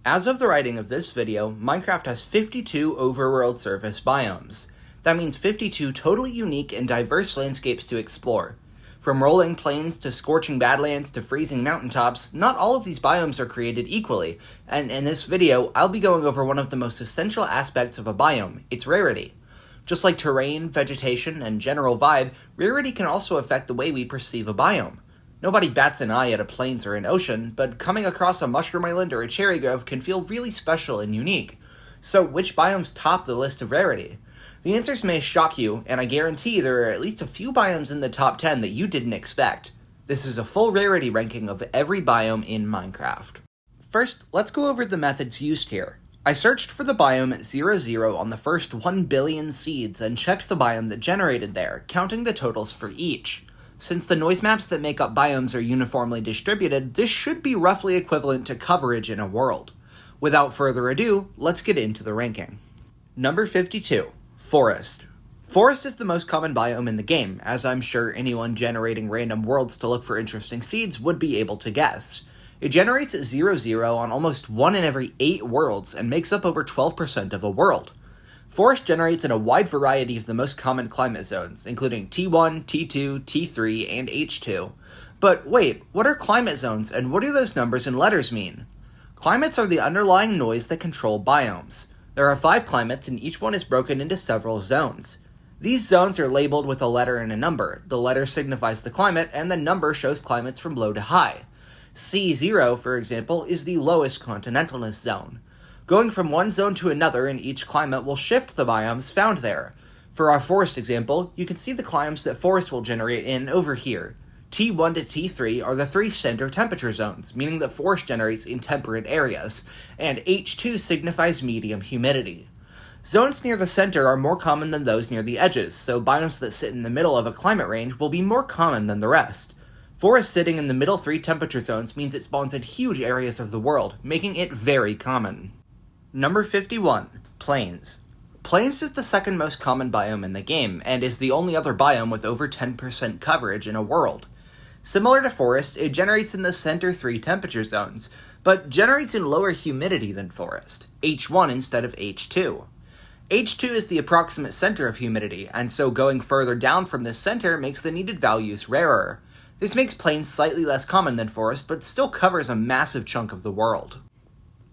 As of the writing of this video, Minecraft has 52 overworld surface biomes. That means 52 totally unique and diverse landscapes to explore. From rolling plains to scorching badlands to freezing mountaintops, not all of these biomes are created equally, and in this video, I'll be going over one of the most essential aspects of a biome, its rarity. Just like terrain, vegetation, and general vibe, rarity can also affect the way we perceive a biome. Nobody bats an eye at a plains or an ocean, but coming across a mushroom island or a cherry grove can feel really special and unique. So which biomes top the list of rarity? The answers may shock you, and I guarantee there are at least a few biomes in the top 10 that you didn't expect. This is a full rarity ranking of every biome in Minecraft. First, let's go over the methods used here. I searched for the biome at 00 on the first 1 billion seeds and checked the biome that generated there, counting the totals for each. Since the noise maps that make up biomes are uniformly distributed, this should be roughly equivalent to coverage in a world. Without further ado, let's get into the ranking. Number 52. Forest. Forest is the most common biome in the game, as I'm sure anyone generating random worlds to look for interesting seeds would be able to guess. It generates at 00 on almost 1 in every 8 worlds and makes up over 12% of a world. Forest generates in a wide variety of the most common climate zones, including T1, T2, T3, and H2. But wait, what are climate zones, and what do those numbers and letters mean? Climates are the underlying noise that control biomes. There are 5 climates, and each one is broken into several zones. These zones are labeled with a letter and a number. The letter signifies the climate, and the number shows climates from low to high. C0, for example, is the lowest continentalness zone. Going from one zone to another in each climate will shift the biomes found there. For our forest example, you can see the climes that forest will generate in over here. T1 to T3 are the 3 center temperature zones, meaning that forest generates in temperate areas, and H2 signifies medium humidity. Zones near the center are more common than those near the edges, so biomes that sit in the middle of a climate range will be more common than the rest. Forest sitting in the middle 3 temperature zones means it spawns in huge areas of the world, making it very common. Number 51. Plains. Plains is the second most common biome in the game, and is the only other biome with over 10% coverage in a world. Similar to forest, it generates in the center 3 temperature zones, but generates in lower humidity than forest, H1 instead of H2. H2 is the approximate center of humidity, and so going further down from this center makes the needed values rarer. This makes plains slightly less common than forest, but still covers a massive chunk of the world.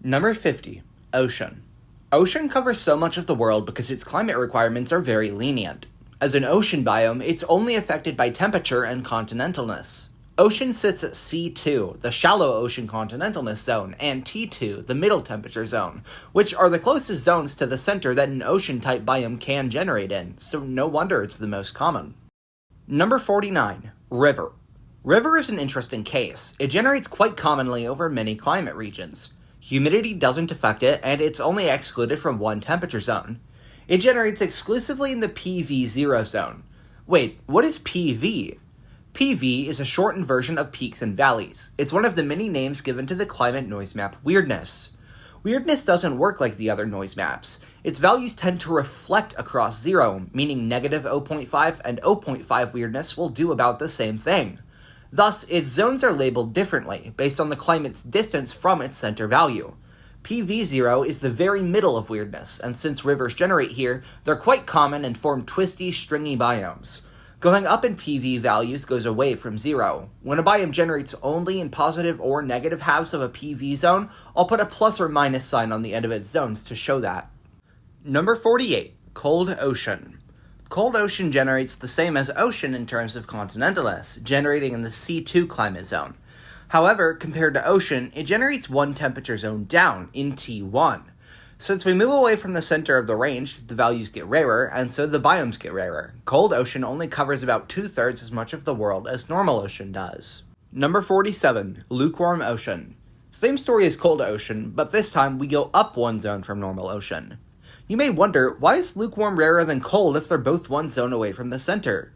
Number 50. Ocean. Ocean covers so much of the world because its climate requirements are very lenient. As an ocean biome, it's only affected by temperature and continentalness. Ocean sits at C2, the shallow ocean continentalness zone, and T2, the middle temperature zone, which are the closest zones to the center that an ocean-type biome can generate in, so no wonder it's the most common. Number 49. River. River is an interesting case. It generates quite commonly over many climate regions. Humidity doesn't affect it, and it's only excluded from one temperature zone. It generates exclusively in the PV0 zone. Wait, what is PV? PV is a shortened version of peaks and valleys. It's one of the many names given to the climate noise map weirdness. Weirdness doesn't work like the other noise maps. Its values tend to reflect across 0, meaning negative 0.5 and 0.5 weirdness will do about the same thing. Thus, its zones are labeled differently, based on the climate's distance from its center value. PV0 is the very middle of weirdness, and since rivers generate here, they're quite common and form twisty, stringy biomes. Going up in PV values goes away from 0. When a biome generates only in positive or negative halves of a PV zone, I'll put a plus or minus sign on the end of its zones to show that. Number 48. Cold Ocean. Cold ocean generates the same as ocean in terms of continentalness, generating in the C2 climate zone. However, compared to ocean, it generates 1 temperature zone down, in T1. Since we move away from the center of the range, the values get rarer, and so the biomes get rarer. Cold ocean only covers about 2/3 as much of the world as normal ocean does. Number 47. Lukewarm Ocean. Same story as cold ocean, but this time we go up 1 zone from normal ocean. You may wonder, why is lukewarm rarer than cold if they're both 1 zone away from the center?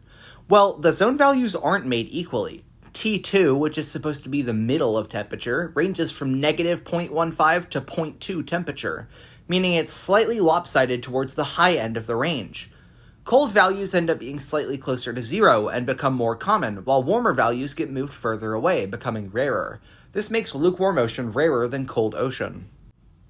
Well, the zone values aren't made equally. T2, which is supposed to be the middle of temperature, ranges from negative 0.15 to 0.2 temperature, meaning it's slightly lopsided towards the high end of the range. Cold values end up being slightly closer to 0 and become more common, while warmer values get moved further away, becoming rarer. This makes lukewarm ocean rarer than cold ocean.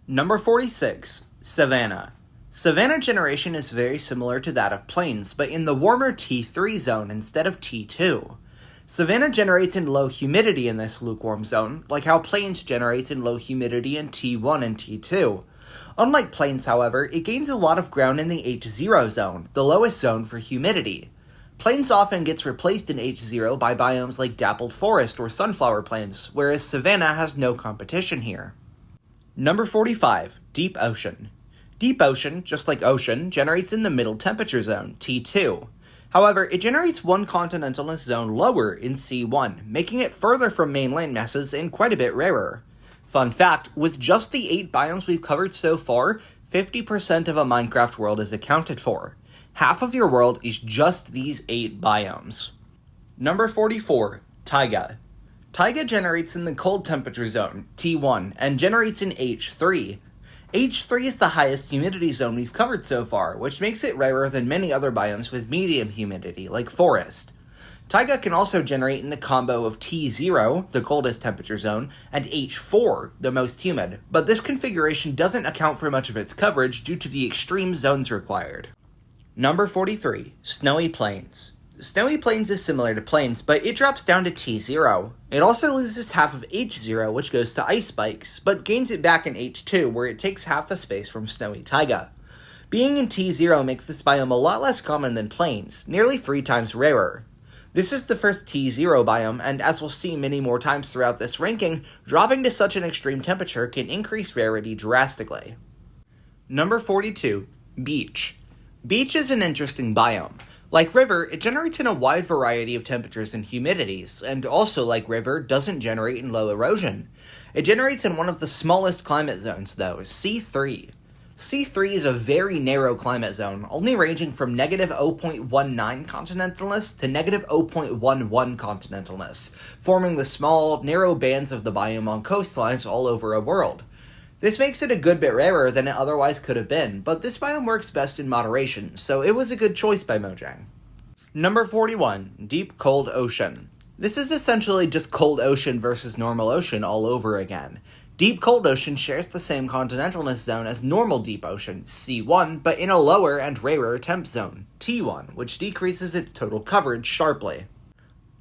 Number 46, savanna. Savanna generation is very similar to that of plains, but in the warmer T3 zone instead of T2. Savanna generates in low humidity in this lukewarm zone, like how plains generates in low humidity in T1 and T2. Unlike plains, however, it gains a lot of ground in the H0 zone, the lowest zone for humidity. Plains often gets replaced in H0 by biomes like dappled forest or sunflower plains, whereas savanna has no competition here. Number 45, deep ocean. Deep ocean, just like ocean, generates in the middle temperature zone, T2. However, it generates one continentalness zone lower in C1, making it further from main land masses and quite a bit rarer. Fun fact, with just the 8 biomes we've covered so far, 50% of a Minecraft world is accounted for. Half of your world is just these 8 biomes. Number 44, taiga. Taiga generates in the cold temperature zone, T1, and generates in H3. H3 is the highest humidity zone we've covered so far, which makes it rarer than many other biomes with medium humidity, like forest. Taiga can also generate in the combo of T0, the coldest temperature zone, and H4, the most humid, but this configuration doesn't account for much of its coverage due to the extreme zones required. Number 43, snowy plains. Snowy plains is similar to plains, but it drops down to T0. It also loses half of H0, which goes to ice spikes, but gains it back in H2, where it takes half the space from snowy taiga. Being in T0 makes this biome a lot less common than plains, nearly 3 times rarer. This is the first T0 biome, and as we'll see many more times throughout this ranking, dropping to such an extreme temperature can increase rarity drastically. Number 42, beach. Beach is an interesting biome. Like river, it generates in a wide variety of temperatures and humidities, and also like river, doesn't generate in low erosion. It generates in one of the smallest climate zones though, C3. C3 is a very narrow climate zone, only ranging from negative 0.19 continentalness to negative 0.11 continentalness, forming the small, narrow bands of the biome on coastlines all over a world. This makes it a good bit rarer than it otherwise could have been, but this biome works best in moderation, so it was a good choice by Mojang. Number 41, deep cold ocean. This is essentially just cold ocean versus normal ocean all over again. Deep cold ocean shares the same continentalness zone as normal deep ocean, C1, but in a lower and rarer temp zone, T1, which decreases its total coverage sharply.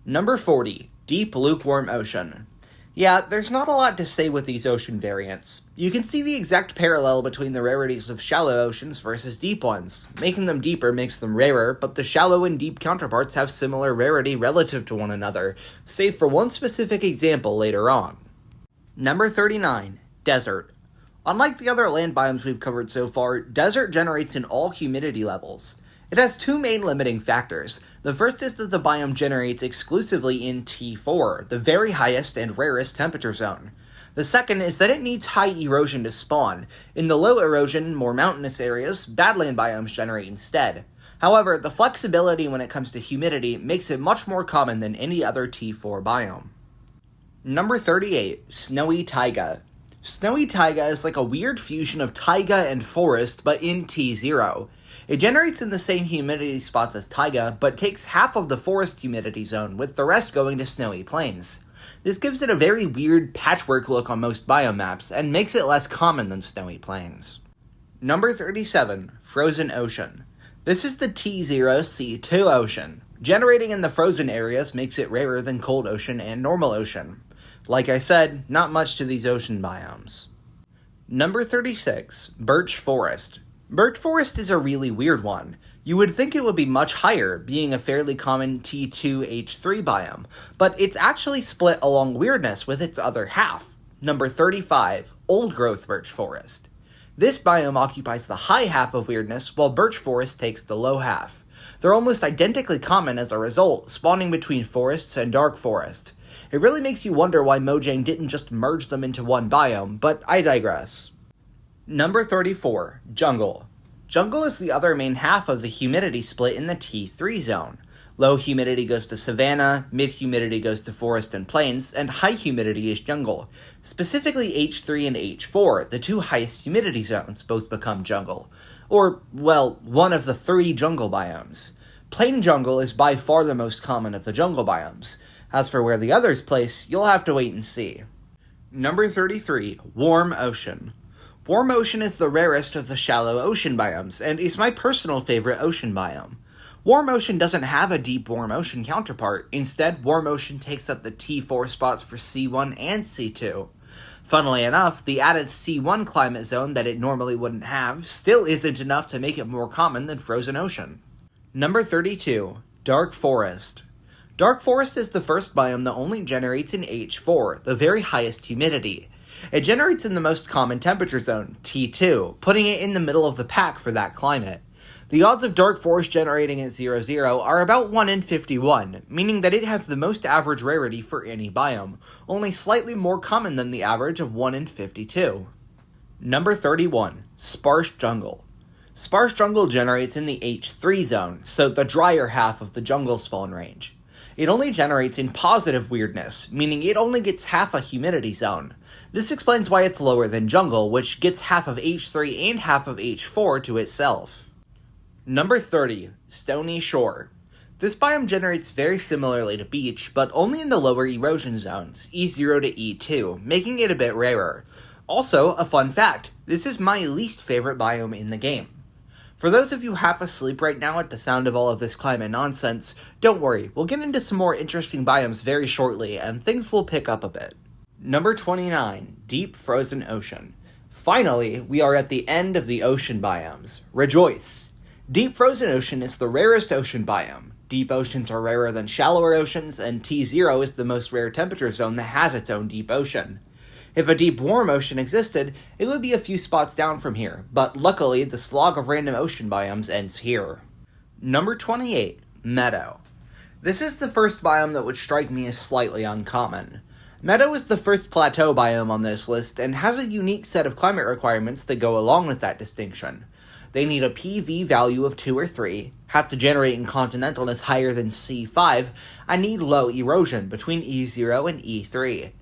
Number 40, deep lukewarm ocean. Yeah, there's not a lot to say with these ocean variants. You can see the exact parallel between the rarities of shallow oceans versus deep ones. Making them deeper makes them rarer, but the shallow and deep counterparts have similar rarity relative to one another, save for one specific example later on. Number 39, desert. Unlike the other land biomes we've covered so far, desert generates in all humidity levels. It has 2 main limiting factors. The first is that the biome generates exclusively in T4, the very highest and rarest temperature zone. The second is that it needs high erosion to spawn. In the low erosion, more mountainous areas, badland biomes generate instead. However, the flexibility when it comes to humidity makes it much more common than any other T4 biome. Number 38, snowy taiga. Snowy taiga is like a weird fusion of taiga and forest, but in T0. It generates in the same humidity spots as taiga, but takes half of the forest humidity zone, with the rest going to snowy plains. This gives it a very weird patchwork look on most biome maps, and makes it less common than snowy plains. Number 37, frozen ocean. This is the T0C2 ocean. Generating in the frozen areas makes it rarer than cold ocean and normal ocean. Like I said, not much to these ocean biomes. Number 36, birch forest. Birch forest is a really weird one. You would think it would be much higher, being a fairly common T2H3 biome, but it's actually split along weirdness with its other half. Number 35, old growth birch forest. This biome occupies the high half of weirdness, while birch forest takes the low half. They're almost identically common as a result, spawning between forests and dark forest. It really makes you wonder why Mojang didn't just merge them into one biome, but I digress. Number 34, jungle. Jungle is the other main half of the humidity split in the T3 zone. Low humidity goes to savanna, mid-humidity goes to forest and plains, and high humidity is jungle. Specifically H3 and H4, the 2 highest humidity zones, both become jungle. Or, well, one of the 3 jungle biomes. Plain jungle is by far the most common of the jungle biomes. As for where the others place, you'll have to wait and see. Number 33, warm ocean. Warm ocean is the rarest of the shallow ocean biomes, and is my personal favorite ocean biome. Warm ocean doesn't have a deep warm ocean counterpart. Instead, warm ocean takes up the T4 spots for C1 and C2. Funnily enough, the added C1 climate zone that it normally wouldn't have still isn't enough to make it more common than frozen ocean. Number 32. Dark Forest. Dark Forest is the first biome that only generates in H4, the very highest humidity. It generates in the most common temperature zone, T2, putting it in the middle of the pack for that climate. The odds of Dark Forest generating at 00 are about 1 in 51, meaning that it has the most average rarity for any biome, only slightly more common than the average of 1 in 52. Number 31. Sparse Jungle. Sparse Jungle generates in the H3 zone, so the drier half of the jungle spawn range. It only generates in positive weirdness, meaning it only gets half a humidity zone. This explains why it's lower than jungle, which gets half of H3 and half of H4 to itself. Number 30. Stony Shore. This biome generates very similarly to beach, but only in the lower erosion zones, E0 to E2, making it a bit rarer. Also, a fun fact, this is my least favorite biome in the game. For those of you half asleep right now at the sound of all of this climate nonsense, don't worry, we'll get into some more interesting biomes very shortly, and things will pick up a bit. Number 29. Deep Frozen Ocean. Finally, we are at the end of the ocean biomes. Rejoice! Deep Frozen Ocean is the rarest ocean biome. Deep oceans are rarer than shallower oceans, and T0 is the most rare temperature zone that has its own deep ocean. If a deep warm ocean existed, it would be a few spots down from here, but luckily the slog of random ocean biomes ends here. Number 28. Meadow. This is the first biome that would strike me as slightly uncommon. Meadow is the first plateau biome on this list, and has a unique set of climate requirements that go along with that distinction. They need a PV value of 2 or 3, have to generate in continentalness higher than C5, and need low erosion between E0 and E3.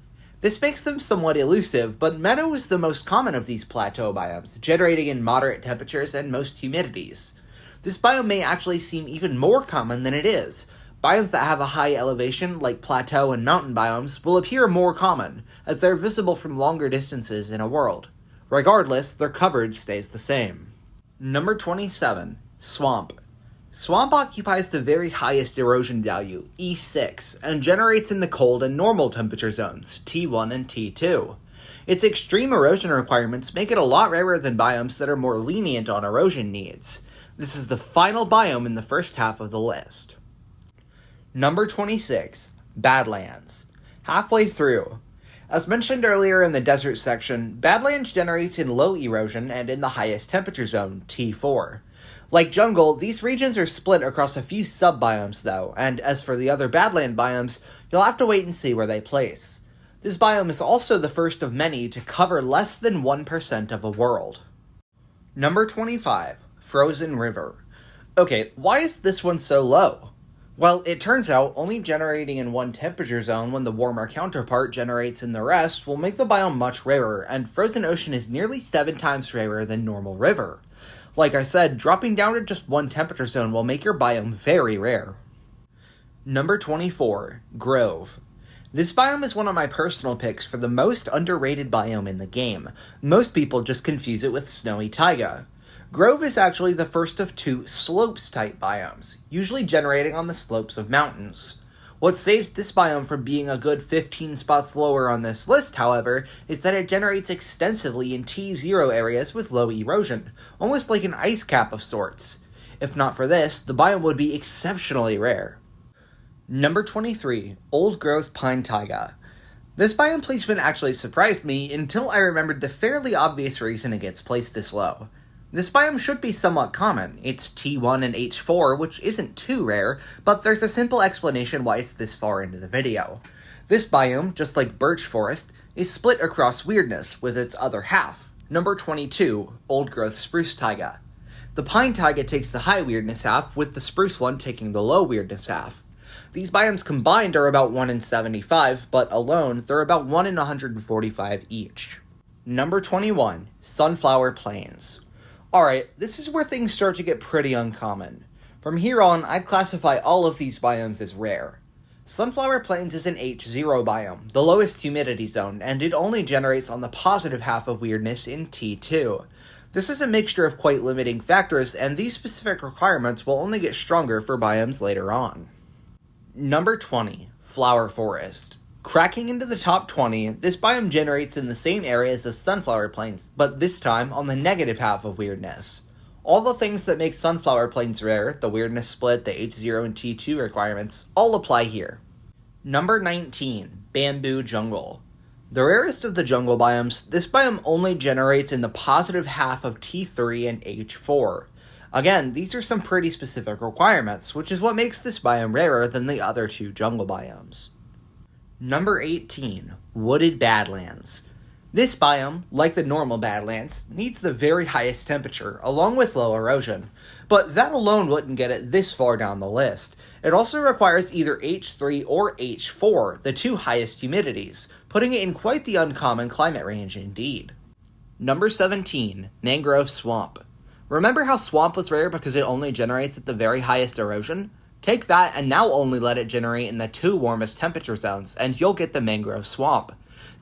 This makes them somewhat elusive, but Meadow is the most common of these plateau biomes, generating in moderate temperatures and most humidities. This biome may actually seem even more common than it is. Biomes that have a high elevation, like plateau and mountain biomes, will appear more common, as they're visible from longer distances in a world. Regardless, their coverage stays the same. Number 27. Swamp. Swamp occupies the very highest erosion value, E6, and generates in the cold and normal temperature zones, T1 and T2. Its extreme erosion requirements make it a lot rarer than biomes that are more lenient on erosion needs. This is the final biome in the first half of the list. Number 26. Badlands. Halfway through. As mentioned earlier in the desert section, Badlands generates in low erosion and in the highest temperature zone, T4. Like jungle, these regions are split across a few sub-biomes though, and as for the other Badland biomes, you'll have to wait and see where they place. This biome is also the first of many to cover less than 1% of a world. Number 25. Frozen River. Okay, why is this one so low? Well, it turns out only generating in one temperature zone when the warmer counterpart generates in the rest will make the biome much rarer, and frozen ocean is nearly 7 times rarer than normal river. Like I said, dropping down to just one temperature zone will make your biome very rare. Number 24. Grove. This biome is one of my personal picks for the most underrated biome in the game. Most people just confuse it with snowy taiga. Grove is actually the first of 2 slopes-type biomes, usually generating on the slopes of mountains. What saves this biome from being a good 15 spots lower on this list, however, is that it generates extensively in T0 areas with low erosion, almost like an ice cap of sorts. If not for this, the biome would be exceptionally rare. Number 23. Old Growth Pine Taiga. This biome placement actually surprised me until I remembered the fairly obvious reason it gets placed this low. This biome should be somewhat common. It's T1 and H4, which isn't too rare, but there's a simple explanation why it's this far into the video. This biome, just like birch forest, is split across weirdness with its other half. Number 22, Old Growth Spruce Taiga. The pine taiga takes the high weirdness half, with the spruce one taking the low weirdness half. These biomes combined are about 1 in 75, but alone, they're about 1 in 145 each. Number 21, Sunflower Plains. Alright, this is where things start to get pretty uncommon. From here on, I'd classify all of these biomes as rare. Sunflower Plains is an H0 biome, the lowest humidity zone, and it only generates on the positive half of weirdness in T2. This is a mixture of quite limiting factors, and these specific requirements will only get stronger for biomes later on. Number 20. Flower Forest. Cracking into the top 20, this biome generates in the same areas as Sunflower Plains, but this time on the negative half of weirdness. All the things that make Sunflower Plains rare, the weirdness split, the H0 and T2 requirements, all apply here. Number 19. Bamboo Jungle. The rarest of the jungle biomes, this biome only generates in the positive half of T3 and H4. Again, these are some pretty specific requirements, which is what makes this biome rarer than the other two jungle biomes. Number 18. Wooded Badlands. This biome, like the normal Badlands, needs the very highest temperature, along with low erosion, but that alone wouldn't get it this far down the list. It also requires either H3 or H4, the two highest humidities, putting it in quite the uncommon climate range indeed. Number 17. Mangrove Swamp. Remember how swamp was rare because it only generates at the very highest erosion? Take that and now only let it generate in the two warmest temperature zones, and you'll get the mangrove swamp.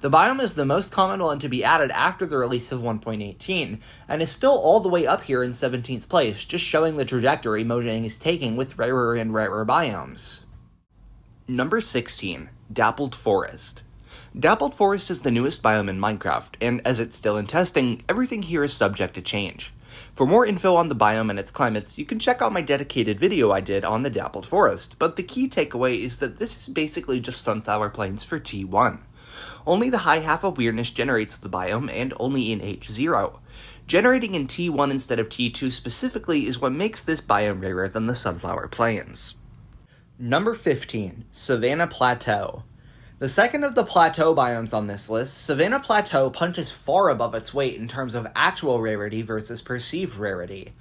The biome is the most common one to be added after the release of 1.18, and is still all the way up here in 17th place, just showing the trajectory Mojang is taking with rarer and rarer biomes. Number 16. Dappled Forest. Dappled Forest is the newest biome in Minecraft, and as it's still in testing, everything here is subject to change. For more info on the biome and its climates, you can check out my dedicated video I did on the Dappled Forest, but the key takeaway is that this is basically just Sunflower Plains for T1. Only the high half of weirdness generates the biome, and only in H0. Generating in T1 instead of T2 specifically is what makes this biome rarer than the Sunflower Plains. Number 15. Savanna Plateau. The second of the plateau biomes on this list, Savanna Plateau punches far above its weight in terms of actual rarity versus perceived rarity.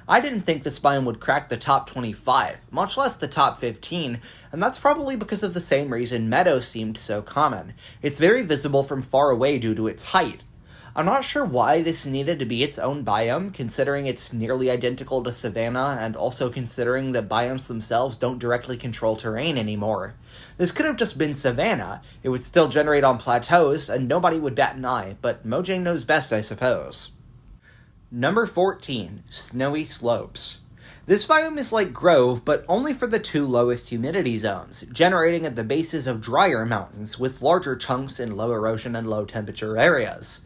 I didn't think this biome would crack the top 25, much less the top 15, and that's probably because of the same reason Meadow seemed so common. It's very visible from far away due to its height. I'm not sure why this needed to be its own biome, considering it's nearly identical to Savanna, and also considering that biomes themselves don't directly control terrain anymore. This could have just been Savanna. It would still generate on plateaus, and nobody would bat an eye, but Mojang knows best, I suppose. Number 14. Snowy Slopes. This biome is like Grove, but only for the two lowest humidity zones, generating at the bases of drier mountains, with larger chunks in low erosion and low temperature areas.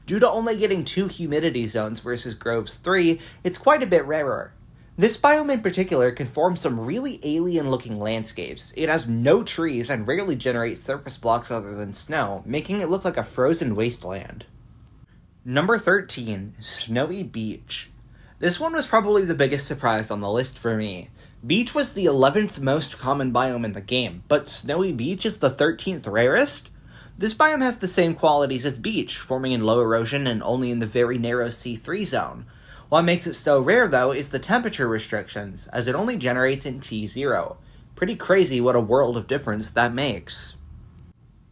Due to only getting 2 humidity zones versus Grove's 3, it's quite a bit rarer. This biome in particular can form some really alien-looking landscapes. It has no trees and rarely generates surface blocks other than snow, making it look like a frozen wasteland. Number 13. Snowy Beach. This one was probably the biggest surprise on the list for me. Beach was the 11th most common biome in the game, but Snowy Beach is the 13th rarest? This biome has the same qualities as Beach, forming in low erosion and only in the very narrow C3 zone. What makes it so rare, though, is the temperature restrictions, as it only generates in T0. Pretty crazy what a world of difference that makes.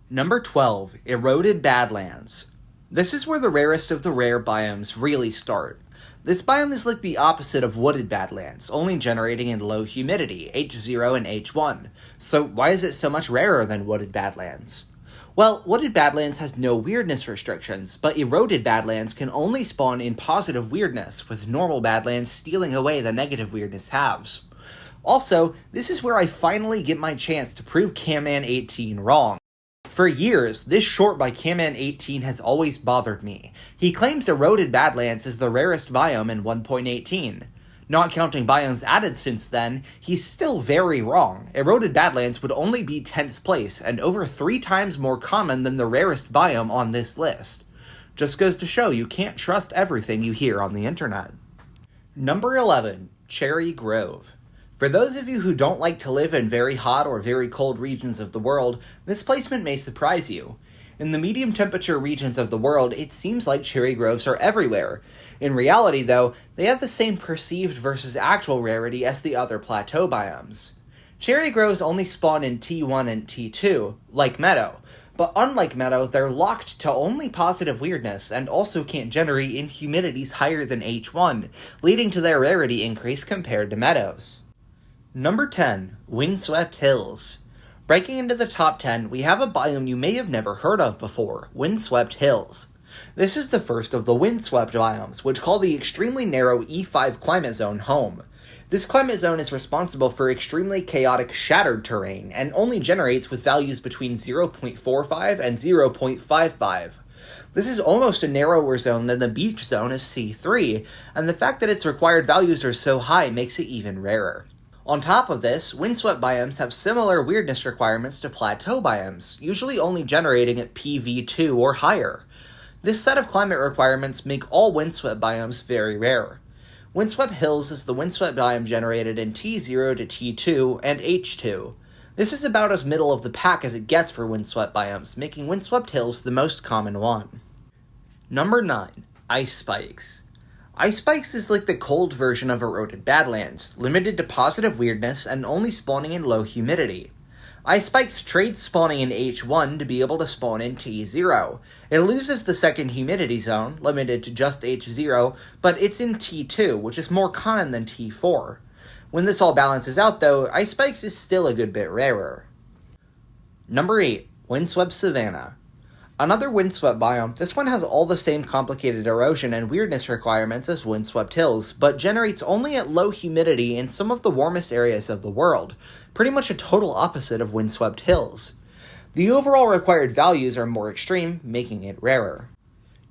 Number 12. Eroded Badlands. This is where the rarest of the rare biomes really start. This biome is like the opposite of Wooded Badlands, only generating in low humidity, H0 and H1. So why is it so much rarer than Wooded Badlands? Well, Wooded Badlands has no weirdness restrictions, but Eroded Badlands can only spawn in positive weirdness, with normal Badlands stealing away the negative weirdness halves. Also, this is where I finally get my chance to prove Camman18 wrong. For years, this short by Camman18 has always bothered me. He claims Eroded Badlands is the rarest biome in 1.18. Not counting biomes added since then, he's still very wrong. Eroded Badlands would only be 10th place, and over 3 times more common than the rarest biome on this list. Just goes to show you can't trust everything you hear on the internet. Number 11. Cherry Grove. For those of you who don't like to live in very hot or very cold regions of the world, this placement may surprise you. In the medium temperature regions of the world, it seems like cherry groves are everywhere. In reality, though, they have the same perceived versus actual rarity as the other plateau biomes. Cherry groves only spawn in T1 and T2, like Meadow, but unlike Meadow, they're locked to only positive weirdness and also can't generate in humidities higher than H1, leading to their rarity increase compared to Meadows. Number 10. Windswept Hills. Breaking into the top 10, we have a biome you may have never heard of before, windswept hills. This is the first of the windswept biomes, which call the extremely narrow E5 climate zone home. This climate zone is responsible for extremely chaotic shattered terrain, and only generates with values between 0.45 and 0.55. This is almost a narrower zone than the beach zone of C3, and the fact that its required values are so high makes it even rarer. On top of this, windswept biomes have similar weirdness requirements to plateau biomes, usually only generating at PV2 or higher. This set of climate requirements make all windswept biomes very rare. Windswept hills is the windswept biome generated in T0 to T2 and H2. This is about as middle of the pack as it gets for windswept biomes, making windswept hills the most common one. Number 9. Ice spikes. Ice spikes is like the cold version of eroded badlands, limited to positive weirdness and only spawning in low humidity. Ice spikes trade spawning in H1 to be able to spawn in T0. It loses the second humidity zone, limited to just H0, but it's in T2, which is more common than T4. When this all balances out though, ice spikes is still a good bit rarer. Number 8. Windswept savanna. Another windswept biome, this one has all the same complicated erosion and weirdness requirements as windswept hills, but generates only at low humidity in some of the warmest areas of the world, pretty much a total opposite of windswept hills. The overall required values are more extreme, making it rarer.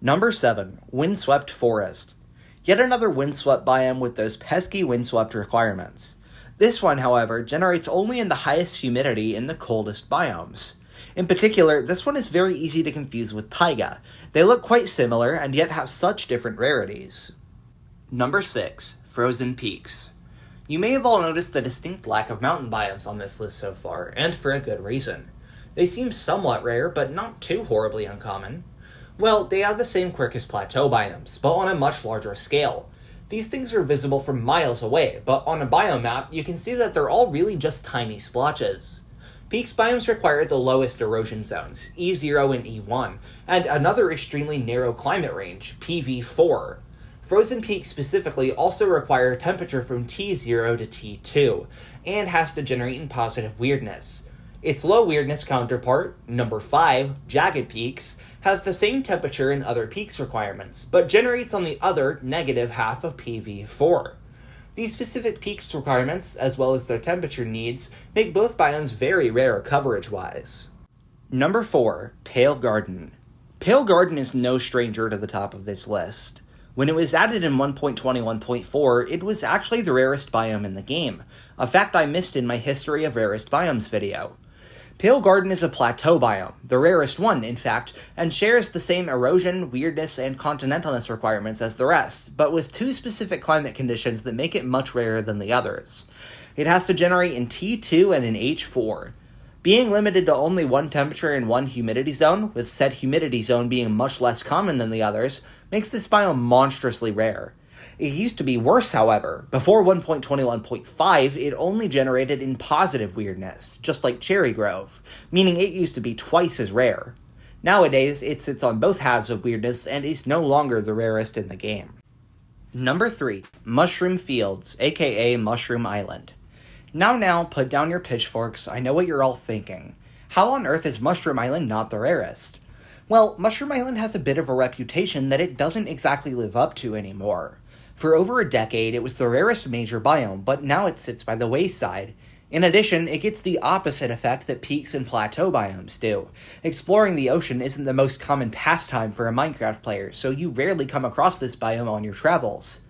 Number 7. Windswept forest. Yet another windswept biome with those pesky windswept requirements. This one, however, generates only in the highest humidity in the coldest biomes. In particular, this one is very easy to confuse with taiga. They look quite similar and yet have such different rarities. Number 6. Frozen peaks. You may have all noticed the distinct lack of mountain biomes on this list so far, and for a good reason. They seem somewhat rare, but not too horribly uncommon. Well, they have the same quirk as plateau biomes, but on a much larger scale. These things are visible from miles away, but on a biome map, you can see that they're all really just tiny splotches. Peaks biomes require the lowest erosion zones, E0 and E1, and another extremely narrow climate range, PV4. Frozen peaks specifically also require temperature from T0 to T2, and has to generate in positive weirdness. Its low weirdness counterpart, number 5, jagged peaks, has the same temperature and other peaks requirements, but generates on the other negative half of PV4. These specific peaks requirements, as well as their temperature needs, make both biomes very rare coverage-wise. Number 4. Pale Garden. Pale Garden is no stranger to the top of this list. When it was added in 1.21.4, it was actually the rarest biome in the game, a fact I missed in my History of Rarest Biomes video. Pale Garden is a plateau biome, the rarest one, in fact, and shares the same erosion, weirdness, and continentalness requirements as the rest, but with two specific climate conditions that make it much rarer than the others. It has to generate in T2 and in H4. Being limited to only one temperature and one humidity zone, with said humidity zone being much less common than the others, makes this biome monstrously rare. It used to be worse, however. Before 1.21.5, it only generated in positive weirdness, just like Cherry Grove, meaning it used to be twice as rare. Nowadays, it sits on both halves of weirdness and is no longer the rarest in the game. Number 3. Mushroom Fields, aka Mushroom Island. Now, put down your pitchforks, I know what you're all thinking. How on earth is Mushroom Island not the rarest? Well, Mushroom Island has a bit of a reputation that it doesn't exactly live up to anymore. For over a decade, it was the rarest major biome, but now it sits by the wayside. In addition, it gets the opposite effect that peaks and plateau biomes do. Exploring the ocean isn't the most common pastime for a Minecraft player, so you rarely come across this biome on your travels.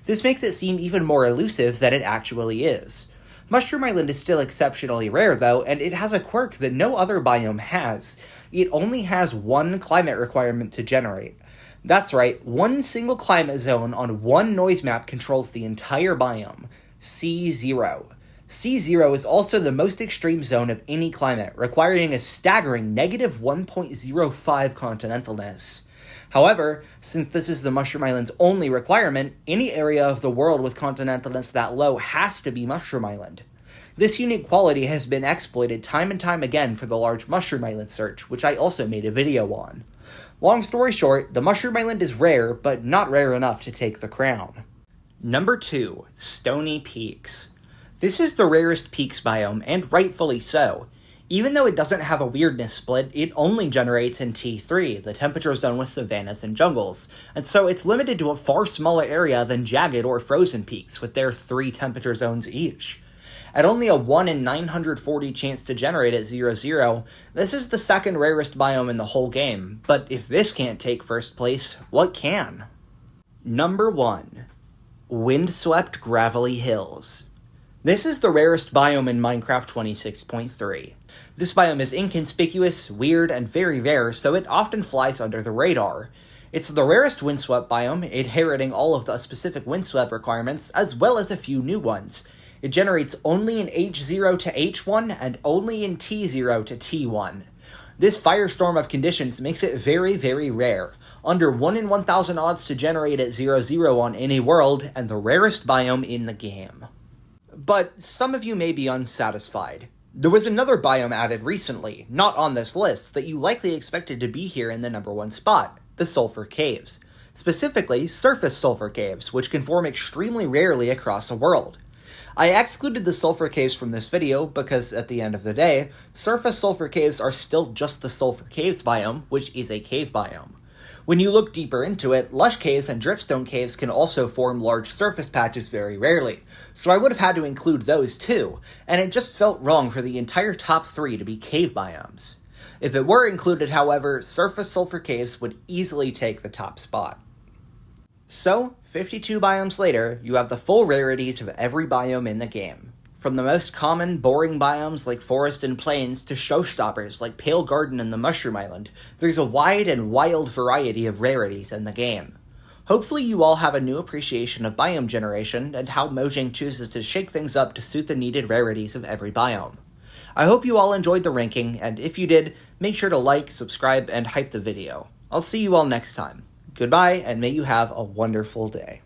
This makes it seem even more elusive than it actually is. Mushroom Island is still exceptionally rare, though, and it has a quirk that no other biome has. It only has one climate requirement to generate. That's right, one single climate zone on one noise map controls the entire biome, C0. C0 is also the most extreme zone of any climate, requiring a staggering negative 1.05 continentalness. However, since this is the Mushroom Island's only requirement, any area of the world with continentalness that low has to be Mushroom Island. This unique quality has been exploited time and time again for the large Mushroom Island search, which I also made a video on. Long story short, the Mushroom Island is rare, but not rare enough to take the crown. Number 2. Stony Peaks. This is the rarest peaks biome, and rightfully so. Even though it doesn't have a weirdness split, it only generates in T3, the temperature zone with savannas and jungles, and so it's limited to a far smaller area than jagged or frozen peaks, with their 3 temperature zones each. At only a 1 in 940 chance to generate at 0-0, this is the second rarest biome in the whole game, but if this can't take first place, what can? Number 1. Windswept Gravelly Hills. This is the rarest biome in Minecraft 26.3. This biome is inconspicuous, weird, and very rare, so it often flies under the radar. It's the rarest windswept biome, inheriting all of the specific windswept requirements, as well as a few new ones. It generates only in H0 to H1, and only in T0 to T1. This firestorm of conditions makes it very, very rare. Under 1 in 1,000 odds to generate at 0-0 on any world, and the rarest biome in the game. But some of you may be unsatisfied. There was another biome added recently, not on this list, that you likely expected to be here in the number 1 spot, the Sulfur Caves. Specifically, surface sulfur caves, which can form extremely rarely across a world. I excluded the sulfur caves from this video because, at the end of the day, surface sulfur caves are still just the Sulfur Caves biome, which is a cave biome. When you look deeper into it, lush caves and dripstone caves can also form large surface patches very rarely, so I would have had to include those too, and it just felt wrong for the entire top 3 to be cave biomes. If it were included, however, surface sulfur caves would easily take the top spot. So, 52 biomes later, you have the full rarities of every biome in the game. From the most common, boring biomes like forest and plains to showstoppers like Pale Garden and the Mushroom Island, there's a wide and wild variety of rarities in the game. Hopefully you all have a new appreciation of biome generation and how Mojang chooses to shake things up to suit the needed rarities of every biome. I hope you all enjoyed the ranking, and if you did, make sure to like, subscribe, and hype the video. I'll see you all next time. Goodbye, and may you have a wonderful day.